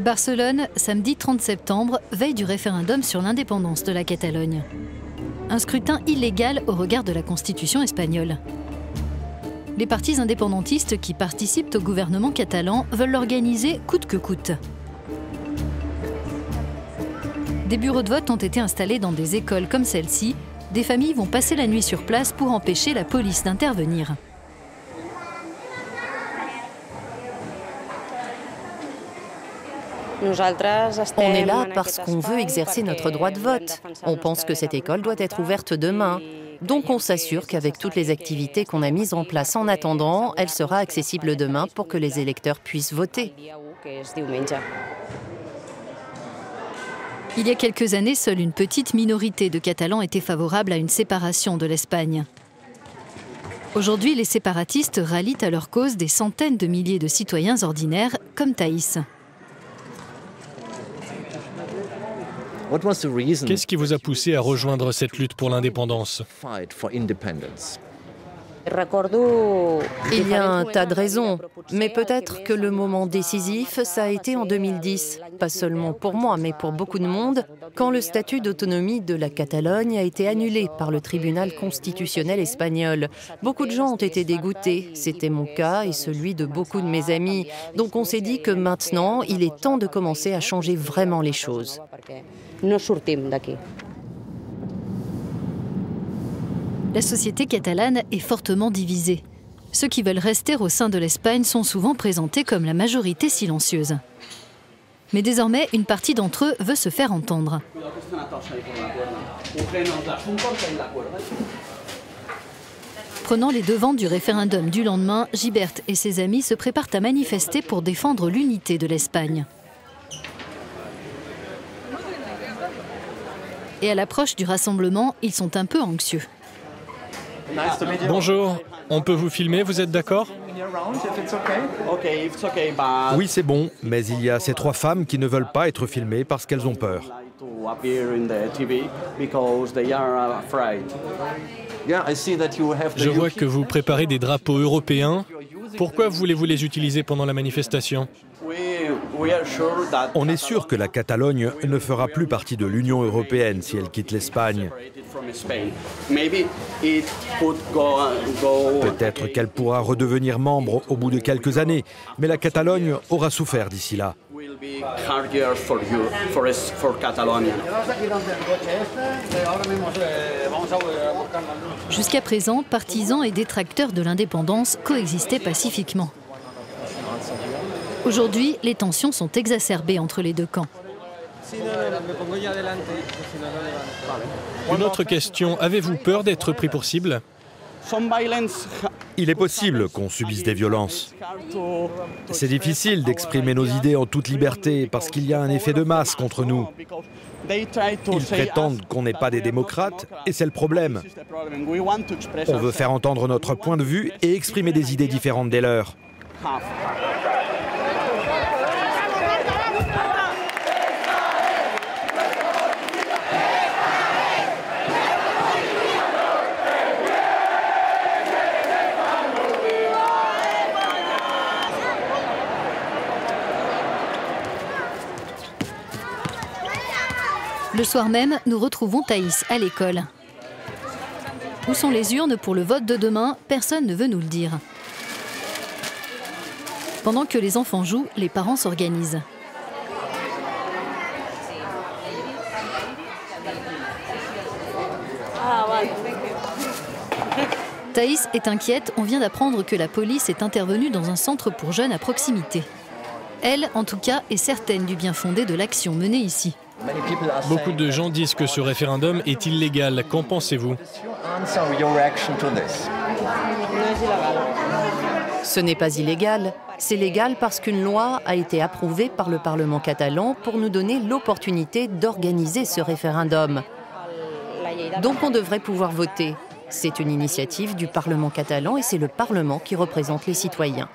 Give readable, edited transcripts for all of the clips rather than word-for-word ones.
Barcelone, samedi 30 septembre, veille du référendum sur l'indépendance de la Catalogne. Un scrutin illégal au regard de la Constitution espagnole. Les partis indépendantistes qui participent au gouvernement catalan veulent l'organiser coûte que coûte. Des bureaux de vote ont été installés dans des écoles comme celle-ci. Des familles vont passer la nuit sur place pour empêcher la police d'intervenir. On est là parce qu'on veut exercer notre droit de vote. On pense que cette école doit être ouverte demain. Donc on s'assure qu'avec toutes les activités qu'on a mises en place en attendant, elle sera accessible demain pour que les électeurs puissent voter. Il y a quelques années, seule une petite minorité de Catalans était favorable à une séparation de l'Espagne. Aujourd'hui, les séparatistes rallient à leur cause des centaines de milliers de citoyens ordinaires comme Thaïs. Qu'est-ce qui vous a poussé à rejoindre cette lutte pour l'indépendance? Il y a un tas de raisons, mais peut-être que le moment décisif, ça a été en 2010. Pas seulement pour moi, mais pour beaucoup de monde, quand le statut d'autonomie de la Catalogne a été annulé par le tribunal constitutionnel espagnol. Beaucoup de gens ont été dégoûtés. C'était mon cas et celui de beaucoup de mes amis. Donc on s'est dit que maintenant, il est temps de commencer à changer vraiment les choses. La société catalane est fortement divisée. Ceux qui veulent rester au sein de l'Espagne sont souvent présentés comme la majorité silencieuse. Mais désormais, une partie d'entre eux veut se faire entendre. Prenant les devants du référendum du lendemain, Gibert et ses amis se préparent à manifester pour défendre l'unité de l'Espagne. Et à l'approche du rassemblement, ils sont un peu anxieux. Bonjour, on peut vous filmer, vous êtes d'accord? Oui, c'est bon, mais il y a ces 3 femmes qui ne veulent pas être filmées parce qu'elles ont peur. Je vois que vous préparez des drapeaux européens. Pourquoi voulez-vous les utiliser pendant la manifestation? On est sûr que la Catalogne ne fera plus partie de l'Union européenne si elle quitte l'Espagne. Peut-être qu'elle pourra redevenir membre au bout de quelques années, mais la Catalogne aura souffert d'ici là. Jusqu'à présent, partisans et détracteurs de l'indépendance coexistaient pacifiquement. Aujourd'hui, les tensions sont exacerbées entre les deux camps. Une autre question, avez-vous peur d'être pris pour cible? Il est possible qu'on subisse des violences. C'est difficile d'exprimer nos idées en toute liberté parce qu'il y a un effet de masse contre nous. Ils prétendent qu'on n'est pas des démocrates et c'est le problème. On veut faire entendre notre point de vue et exprimer des idées différentes des leurs. Le soir même, nous retrouvons Thaïs à l'école. Où sont les urnes pour le vote de demain? Personne ne veut nous le dire. Pendant que les enfants jouent, les parents s'organisent. Thaïs est inquiète, on vient d'apprendre que la police est intervenue dans un centre pour jeunes à proximité. Elle, en tout cas, est certaine du bien fondé de l'action menée ici. Beaucoup de gens disent que ce référendum est illégal. Qu'en pensez-vous? Ce n'est pas illégal. C'est légal parce qu'une loi a été approuvée par le Parlement catalan pour nous donner l'opportunité d'organiser ce référendum. Donc on devrait pouvoir voter. C'est une initiative du Parlement catalan et c'est le Parlement qui représente les citoyens.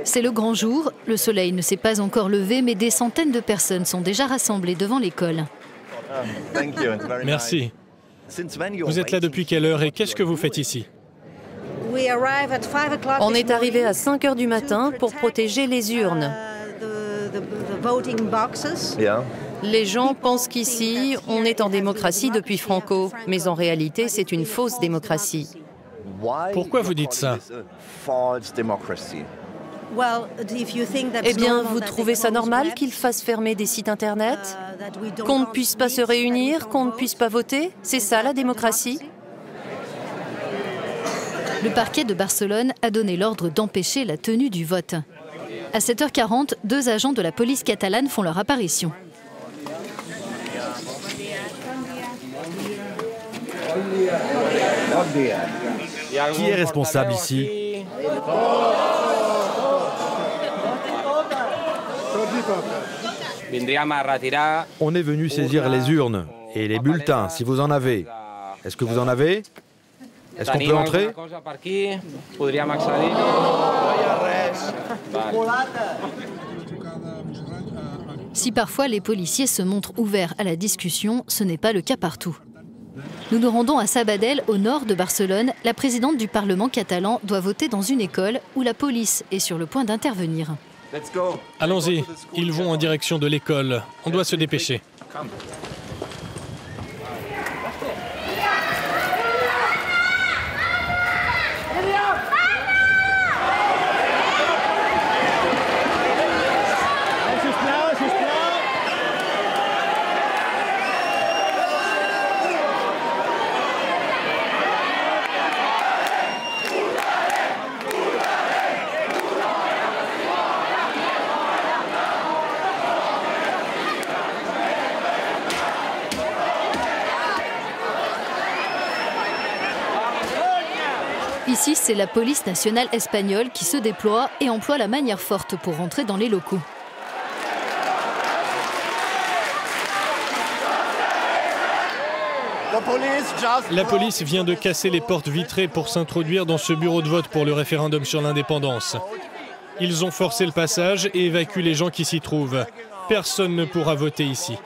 C'est le grand jour, le soleil ne s'est pas encore levé, mais des centaines de personnes sont déjà rassemblées devant l'école. Merci. Vous êtes là depuis quelle heure et qu'est-ce que vous faites ici? On est arrivé à 5 heures du matin pour protéger les urnes. Les gens pensent qu'ici, on est en démocratie depuis Franco, mais en réalité, c'est une fausse démocratie. Pourquoi vous dites ça? Eh bien, vous trouvez ça normal qu'ils fassent fermer des sites Internet? Qu'on ne puisse pas se réunir, qu'on ne puisse pas voter? C'est ça la démocratie? Le parquet de Barcelone a donné l'ordre d'empêcher la tenue du vote. À 7h40, 2 agents de la police catalane font leur apparition. Qui est responsable ici? On est venu saisir les urnes et les bulletins, si vous en avez. Est-ce que vous en avez? Est-ce qu'on peut entrer? Si parfois les policiers se montrent ouverts à la discussion, ce n'est pas le cas partout. Nous nous rendons à Sabadell, au nord de Barcelone. La présidente du Parlement catalan doit voter dans une école où la police est sur le point d'intervenir. Allons-y, ils vont en direction de l'école. On doit se dépêcher. Ici, c'est la police nationale espagnole qui se déploie et emploie la manière forte pour rentrer dans les locaux. La police vient de casser les portes vitrées pour s'introduire dans ce bureau de vote pour le référendum sur l'indépendance. Ils ont forcé le passage et évacuent les gens qui s'y trouvent. Personne ne pourra voter ici.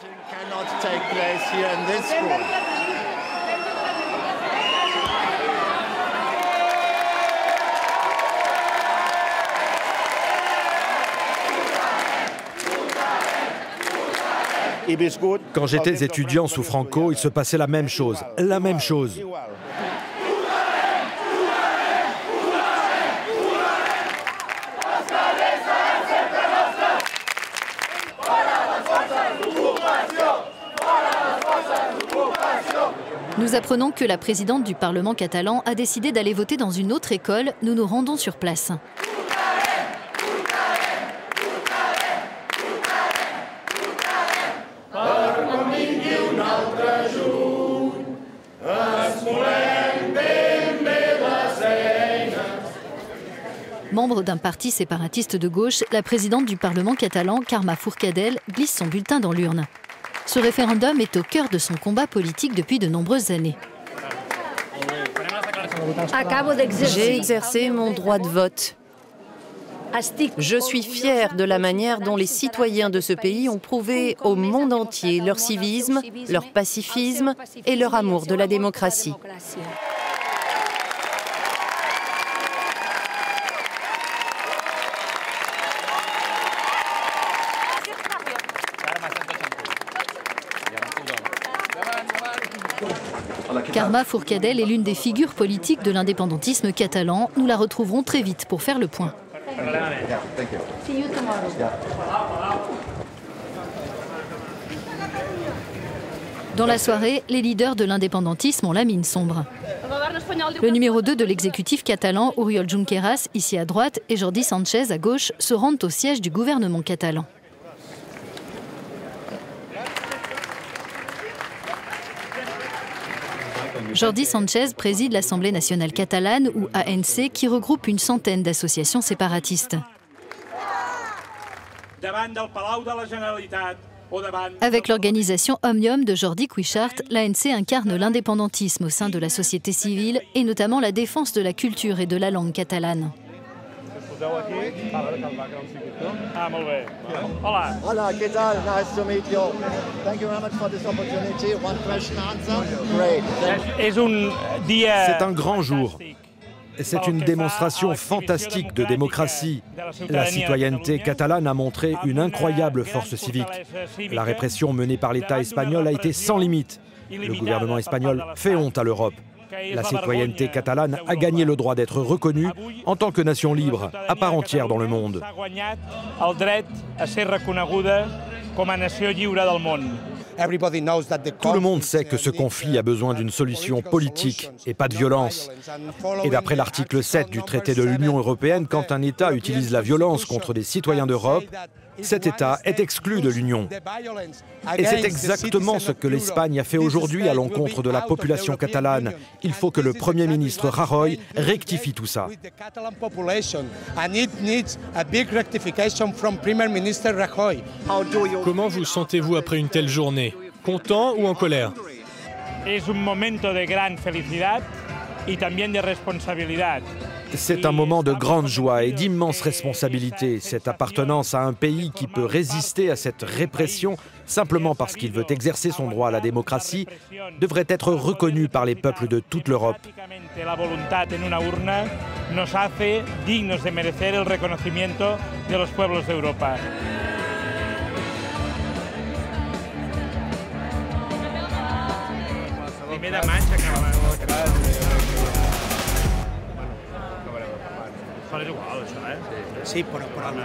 Quand j'étais étudiant sous Franco, il se passait la même chose. La même chose. Nous apprenons que la présidente du Parlement catalan a décidé d'aller voter dans une autre école. Nous nous rendons sur place. Membre d'un parti séparatiste de gauche, la présidente du Parlement catalan, Carme Forcadell, glisse son bulletin dans l'urne. Ce référendum est au cœur de son combat politique depuis de nombreuses années. J'ai exercé mon droit de vote. Je suis fière de la manière dont les citoyens de ce pays ont prouvé au monde entier leur civisme, leur pacifisme et leur amour de la démocratie. Carme Forcadell est l'une des figures politiques de l'indépendantisme catalan. Nous la retrouverons très vite pour faire le point. Dans la soirée, les leaders de l'indépendantisme ont la mine sombre. Le numéro 2 de l'exécutif catalan, Oriol Junqueras, ici à droite, et Jordi Sánchez à gauche, se rendent au siège du gouvernement catalan. Jordi Sánchez préside l'Assemblée nationale catalane, ou ANC, qui regroupe une centaine d'associations séparatistes. Avec l'organisation Òmnium de Jordi Cuixart, l'ANC incarne l'indépendantisme au sein de la société civile et notamment la défense de la culture et de la langue catalane. Hola, ¿qué tal? Nice to meet you. Thank you very much for this opportunity. One question answer. Great. C'est un grand jour. C'est une démonstration fantastique de démocratie. La citoyenneté catalane a montré une incroyable force civique. La répression menée par l'État espagnol a été sans limite. Le gouvernement espagnol fait honte à l'Europe. La citoyenneté catalane a gagné le droit d'être reconnue en tant que nation libre, à part entière dans le monde. Tout le monde sait que ce conflit a besoin d'une solution politique et pas de violence. Et d'après l'article 7 du traité de l'Union européenne, quand un État utilise la violence contre des citoyens d'Europe, cet État est exclu de l'Union. Et c'est exactement ce que l'Espagne a fait aujourd'hui à l'encontre de la population catalane. Il faut que le Premier ministre Rajoy rectifie tout ça. Comment vous sentez-vous après une telle journée? Content ou en colère? C'est un moment de grande joie et d'immense responsabilité. Cette appartenance à un pays qui peut résister à cette répression simplement parce qu'il veut exercer son droit à la démocratie devrait être reconnue par les peuples de toute l'Europe.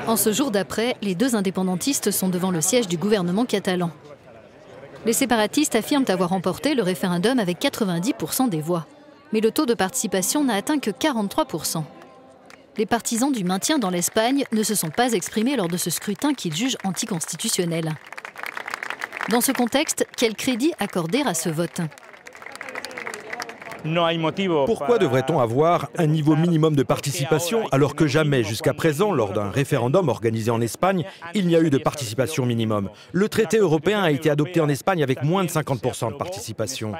En ce jour d'après, les deux indépendantistes sont devant le siège du gouvernement catalan. Les séparatistes affirment avoir remporté le référendum avec 90% des voix. Mais le taux de participation n'a atteint que 43%. Les partisans du maintien dans l'Espagne ne se sont pas exprimés lors de ce scrutin qu'ils jugent anticonstitutionnel. Dans ce contexte, quel crédit accorder à ce vote ? Pourquoi devrait-on avoir un niveau minimum de participation alors que jamais jusqu'à présent, lors d'un référendum organisé en Espagne, il n'y a eu de participation minimum? Le traité européen a été adopté en Espagne avec moins de 50% de participation.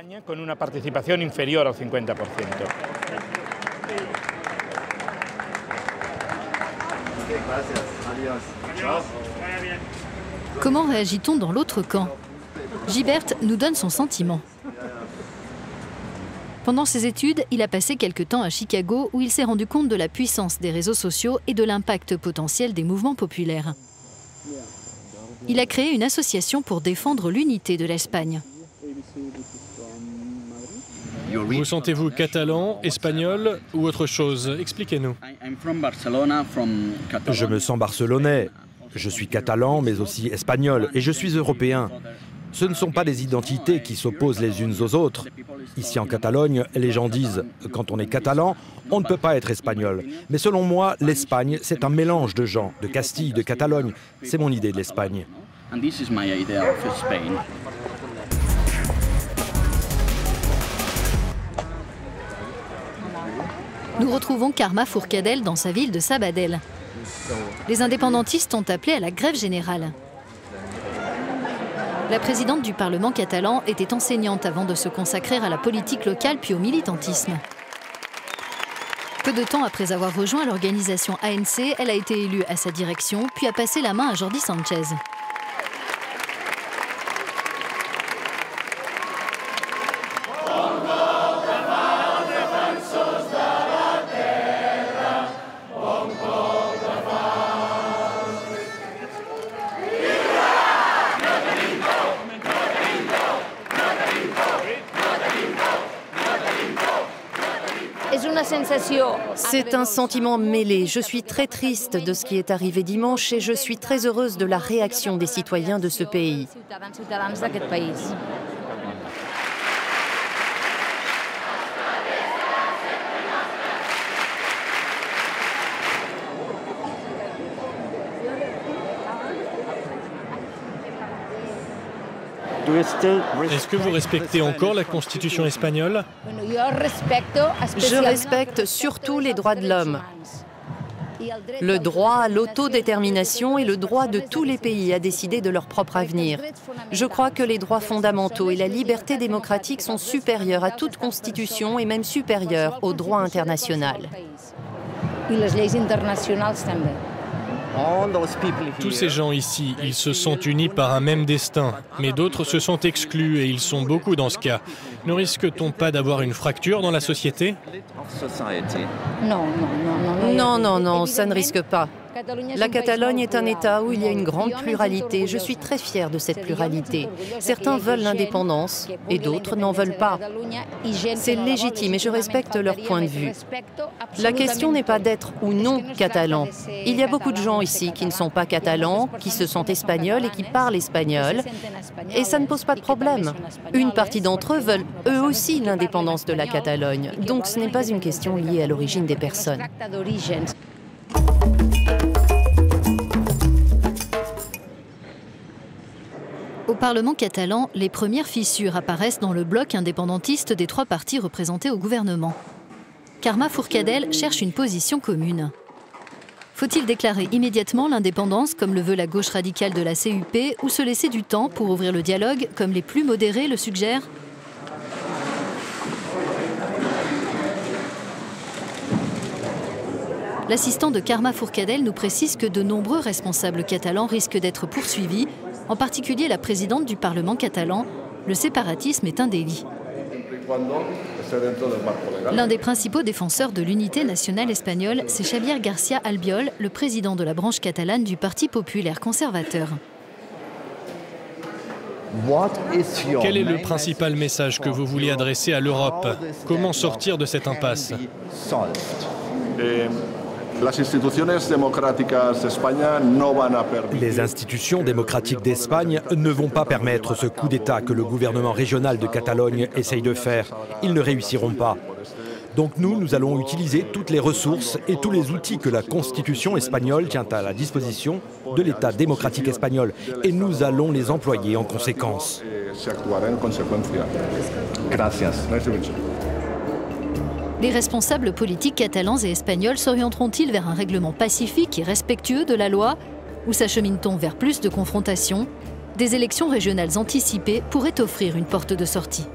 Comment réagit-on dans l'autre camp? Gibert nous donne son sentiment. Pendant ses études, il a passé quelque temps à Chicago où il s'est rendu compte de la puissance des réseaux sociaux et de l'impact potentiel des mouvements populaires. Il a créé une association pour défendre l'unité de l'Espagne. Vous sentez-vous catalan, espagnol ou autre chose? Expliquez-nous. Je me sens barcelonais. Je suis catalan, mais aussi espagnol, et je suis européen. Ce ne sont pas des identités qui s'opposent les unes aux autres. Ici en Catalogne, les gens disent « quand on est catalan, on ne peut pas être espagnol ». Mais selon moi, l'Espagne, c'est un mélange de gens, de Castille, de Catalogne. C'est mon idée de l'Espagne. Nous retrouvons Carme Forcadell dans sa ville de Sabadell. Les indépendantistes ont appelé à la grève générale. La présidente du Parlement catalan était enseignante avant de se consacrer à la politique locale puis au militantisme. Peu de temps après avoir rejoint l'organisation ANC, elle a été élue à sa direction puis a passé la main à Jordi Sánchez. C'est un sentiment mêlé. Je suis très triste de ce qui est arrivé dimanche et je suis très heureuse de la réaction des citoyens de ce pays. Est-ce que vous respectez encore la Constitution espagnole? Je respecte surtout les droits de l'homme. Le droit à l'autodétermination et le droit de tous les pays à décider de leur propre avenir. Je crois que les droits fondamentaux et la liberté démocratique sont supérieurs à toute constitution et même supérieurs au droit international. Tous ces gens ici, ils se sont unis par un même destin, mais d'autres se sont exclus et ils sont beaucoup dans ce cas. Ne risque-t-on pas d'avoir une fracture dans la société? Non, ça ne risque pas. La Catalogne est un État où il y a une grande pluralité. Je suis très fière de cette pluralité. Certains veulent l'indépendance et d'autres n'en veulent pas. C'est légitime et je respecte leur point de vue. La question n'est pas d'être ou non catalan. Il y a beaucoup de gens ici qui ne sont pas catalans, qui se sentent espagnols et qui parlent espagnol. Et ça ne pose pas de problème. Une partie d'entre eux veulent eux aussi l'indépendance de la Catalogne. Donc ce n'est pas une question liée à l'origine des personnes. Au Parlement catalan, les premières fissures apparaissent dans le bloc indépendantiste des trois partis représentés au gouvernement. Carme Forcadell cherche une position commune. Faut-il déclarer immédiatement l'indépendance, comme le veut la gauche radicale de la CUP, ou se laisser du temps pour ouvrir le dialogue, comme les plus modérés le suggèrent ? L'assistant de Carme Forcadell nous précise que de nombreux responsables catalans risquent d'être poursuivis, en particulier la présidente du Parlement catalan. Le séparatisme est un délit. L'un des principaux défenseurs de l'unité nationale espagnole, c'est Xavier García Albiol, le président de la branche catalane du Parti populaire conservateur. Quel est le principal message que vous voulez adresser à l'Europe? Comment sortir de cette impasse? Les institutions démocratiques d'Espagne ne vont pas permettre ce coup d'État que le gouvernement régional de Catalogne essaye de faire. Ils ne réussiront pas. Donc nous allons utiliser toutes les ressources et tous les outils que la Constitution espagnole tient à la disposition de l'État démocratique espagnol. Et nous allons les employer en conséquence. Les responsables politiques catalans et espagnols s'orienteront-ils vers un règlement pacifique et respectueux de la loi, ou s'achemine-t-on vers plus de confrontations? Des élections régionales anticipées pourraient offrir une porte de sortie.